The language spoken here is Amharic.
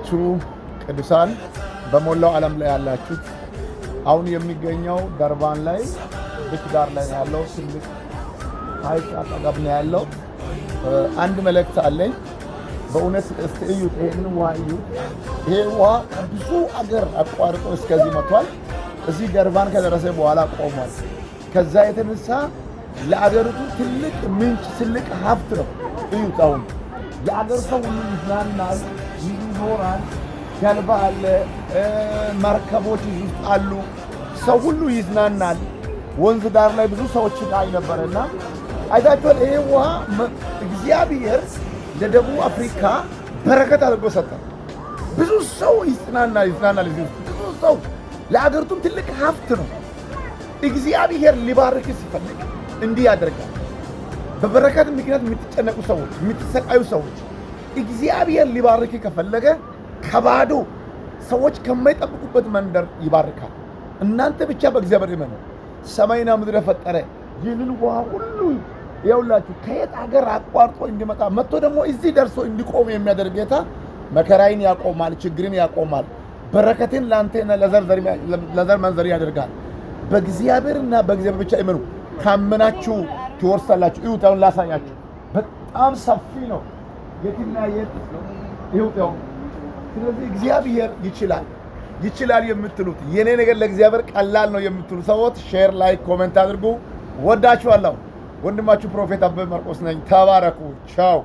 የተወደዳችሁ ቅዱሳን በሞላው ዓለም ላይ ያላችሁት አሁን የሚገኘው ደርባን ላይ ብቻ ዳር ላይ ያለው ትልቅ ሐይቅ አጠገብ ነው ያለው። አንድ መልእክት አለኝ። በእውነት እስቲ እዩት፣ ይሄንን ውሃ እዩት። ይሄ ውሃ ብዙ አገር አቋርጦ እስከዚህ መጥቷል። እዚህ ደርባን ከደረሰ በኋላ ቆሟል። ከዛ የተነሳ ለአገሪቱ ትልቅ ምንጭ፣ ትልቅ ሀብት ነው። እዩት። አሁን የአገር ሰው ሁሉ ይዝናናል፣ ይኖራል። ጀልባ አለ፣ መርከቦች ውስጥ አሉ። ሰው ሁሉ ይዝናናል። ወንዝ ዳር ላይ ብዙ ሰዎች ላይ ነበረና አይታችኋል። ይሄ ውሃ እግዚአብሔር ለደቡብ አፍሪካ በረከት አድርጎ ሰጠ። ብዙ ሰው ይዝናናል። ብዙ ሰው ለአገሪቱም ትልቅ ሀብት ነው። እግዚአብሔር ሊባርክ ሲፈልግ እንዲህ ያደርጋል። በበረከት ምክንያት የምትጨነቁ ሰዎች፣ የምትሰቃዩ ሰዎች እግዚአብሔር ሊባርክ ከፈለገ ከባዶ ሰዎች ከማይጠብቁበት መንደር ይባርካል። እናንተ ብቻ በእግዚአብሔር እመኑ። ሰማይና ምድር ፈጠረ ይህንን ውሃ ሁሉ ይኸውላችሁ ከየት ሀገር አቋርጦ እንዲመጣ መጥቶ ደግሞ እዚህ ደርሶ እንዲቆም የሚያደርግ ጌታ መከራይን ያቆማል፣ ችግርን ያቆማል፣ በረከትን ለአንተና ለዘር መንዘር ያደርጋል። በእግዚአብሔርና በእግዚአብሔር ብቻ እመኑ። ካመናችሁ ትወርሳላችሁ። ይሁት አሁን ላሳያችሁ። በጣም ሰፊ ነው። የትና የት ይሁት። ስለዚህ እግዚአብሔር ይችላል የምትሉት የኔ ነገር ለእግዚአብሔር ቀላል ነው የምትሉ ሰዎች ሼር፣ ላይክ፣ ኮሜንት አድርጉ። ወዳችኋለሁ። ወንድማችሁ ፕሮፌት አበበ ማርቆስ ነኝ። ተባረኩ። ቻው።